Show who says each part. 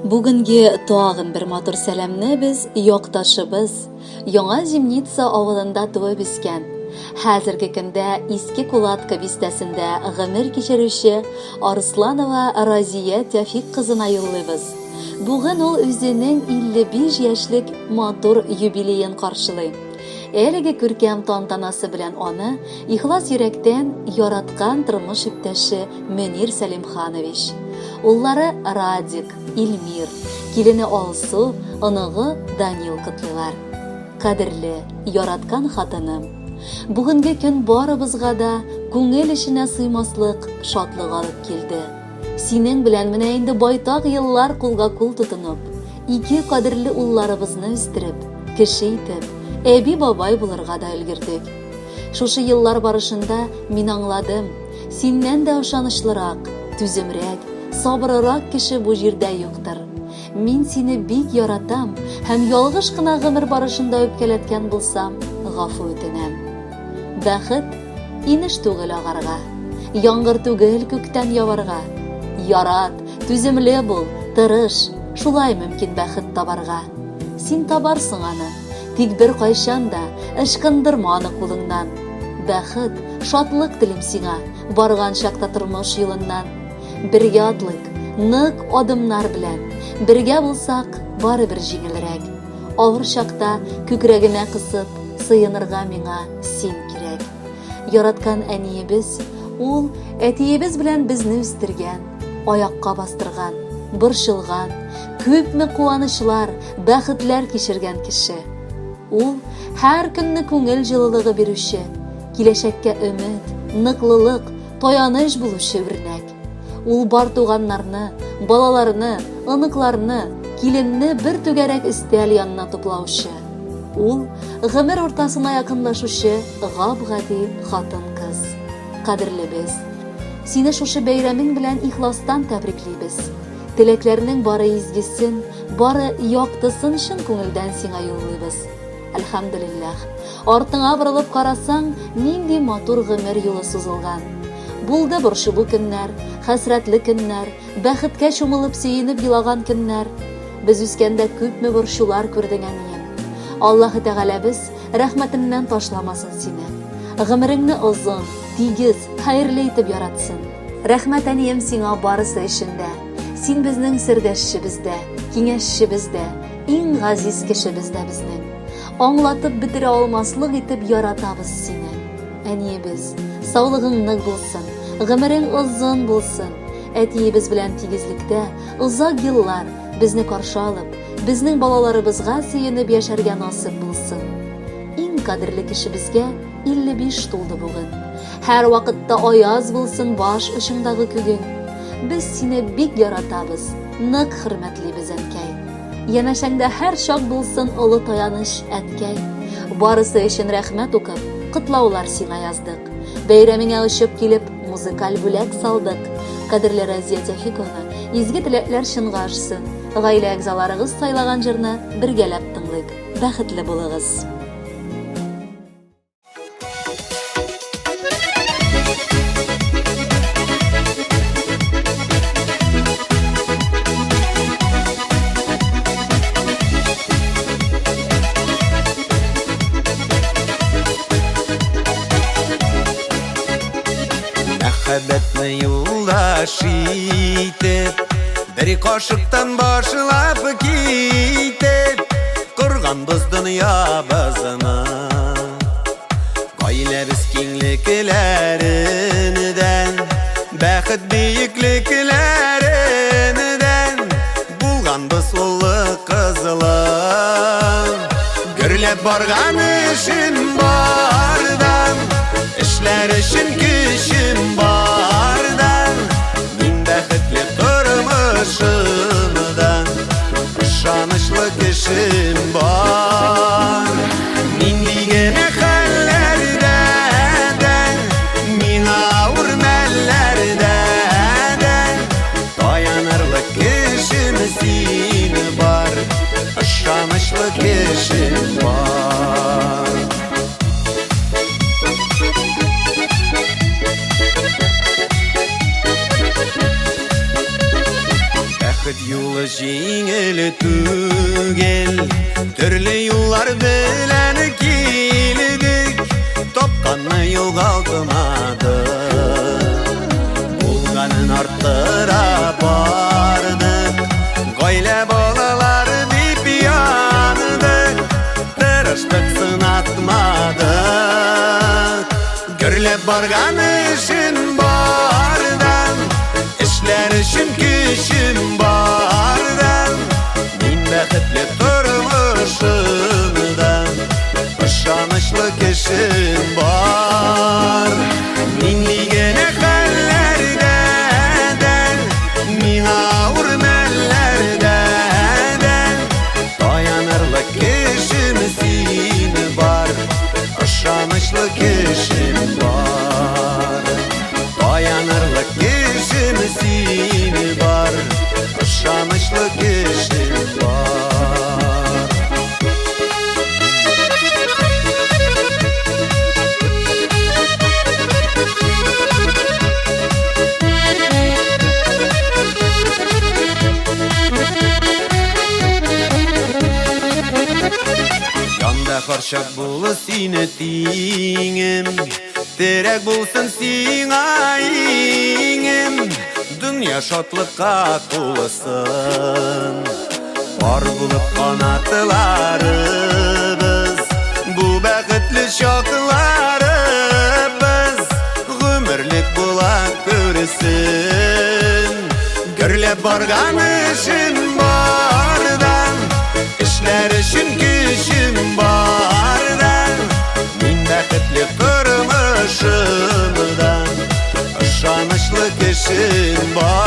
Speaker 1: Бүгінге тағын бір матур сәлемне біз якташыбыз, Яңа Зимница авылында туып үскән. Хәзерге көндә Иске Кулатка бистәсендә гомер кичерүче Арсланова Разия Тәфик кызына юллыйбыз. Бүген ул үзенең 55 яшьлек матур юбилеен каршылый. Әлеге күркәм тантанасы белән аны ихлас йөрәктән яраткан тормыш иптәше Мөнир Сәлимханович. Уллары Радик, Илмир, килене Алсу, оныгы Данил котлыйлар. Кадерле, яраткан хатыным. Бүгенге көн барыбызга да күңел эченә сыймаслык шатлык алып килде. Синең белән менә инде байтак еллар кулга-кул тотынып, ике кадерле улларыбызны үстереп, кеше итеп, әби бабай булырга да өлгердек. Шушы еллар барышында мин аңладым, синнән дә ышанычлырак, түземрәк, сабыррак кеше бу җирдә юктыр. Мин сине бик яратам һәм ялгыш кына гомер барышында үпкәләткән булсам, гафу үтенәм. Бәхет инеш түгел агарга, яңгыр түгел күктән яварга. Ярат, түземле бул, тырыш, шулай мөмкин бәхет табарга. Син табарсың аны, тик бер кайчан да ышкындырма аны кулыңнан. Бәхет, шатлык телим сиңа, барган чакта тормыш юлыннан. Бергә атлык, нык адымнар белән, бергә булсак, барыбер җиңелрәк. Авыр чакта күкрәгемә кысып, сыенырга миңа син кирәк. Яраткан әниебез, ул әтиебез белән безне үстергән, аякка бастырган, борчылган, күпме куанычлар, бәхетләр кичергән кеше. Ул һәр көнне күңел җылылыгы бирүче, киләчәккә өмет, ныклылык, таяныч булучы үрнәк. Ул бар туганнарны, балаларны, оныкларны, киленне бер түгәрәк өстәл янына туплаучы. Ул гомер уртасына якынлашучы гап-гади хатын-кыз. Кадерлебез, сине шушы бәйрәмең белән ихластан тәбриклибез. Теләкләрнең бары изгесен, бары яктысын чын күңелдән сиңа юллыйбыз. Әлхәмдүлиллаһ. Артыңа борылып карасаң, нинди матур гомер юлы сузылган. Булды борчылу көннәр, хәсрәтле көннәр, бәхеткә чумылып сөенеп елаган көннәр. Без үскәндә күпме борчулар күрдең әнием. Аллаһы Тәгаләбез рәхмәтеннән ташламасын сине. Гомереңне озын, тигез, хәерле итеп яратсын. Рәхмәт әнием сиңа барысы өчендә. Син безнең сердәшчебездә, киңәшчебездә, иң газиз кешебездә безнең. Аңлатып бетерә алмаслык итеп яратабыз сине. Әниебез, саулыгың нык булсын, гомерең озын булсын. Әтиебез белән тигезлектә озак еллар безне каршы алып, безнең балаларыбызга сөенеп яшәргә насыйп булсын. Иң кадерле кешебезгә 55 тулды бүген. Һәр вакытта аяз булсын баш очыңдагы күгең. Без сине бик яратабыз, нык хөрмәтлибез әнкәй. Янәшәңдә һәр чак булсын олы таяныч әткәй. Барысы өчен рәхмәт укып, котлаулар сиңа яздык. Бәйрәмеңә очып килеп, музыкаль бүләк салдык. Кадерле Разия Тәфиковна, изге теләкләр чынга ашсын. Гаилә әгъзаларыгыз сайлаган җырны бергәләп тыңлыйк. Бәхетле булыгыз.
Speaker 2: Мәхәббәтне юлдаш итеп, бер кашыктан башлап китеп, корганбыз дөньябызны. Гаиләбез киңлекләреннән, бәхет биеклекләреннән, булганбыз улы кызлы. Гөрләп барган эшем бардан, эшләр өчен көчем бардан, мин бәхетле тормышымдан, ышанычлы кешем бар. Нинди генә хәлләрдә дә, мин авыр мәлләрдә дә, таянырлык кешем син бар, ышанычлы кешем бар. түгел, төрле юллар белән килдек, тапканны югалтмадык, булганын арттыра бардык, гаилә балалар дип яндык, тырыштык сынатмадык, гөрләп барган эшен бардан, эшләр өчен көчем бардан, мин бәхетле тормышымдан, ышанычлы кешем бар. Нинди генә хәлләрдә дә, миңа авыр мәлләрдә дә, таянырлык кешем син бар, ышанычлы кешем бар. Таянырлык кешем син бар, ышанычлы кешем бар. Янда карчык булы сине тиңем, терәк булсын сиңа иңем, дөнья шатлыкка тулысын. Бар булып канатларыбыз, бу бәхетле чакларыбыз, гомерлек була күрсен. Гөрләп барган эшем бардан, эшләр өчен көчем бардан, мин бәхетле тормышымдан, ышанычлы кешем бар.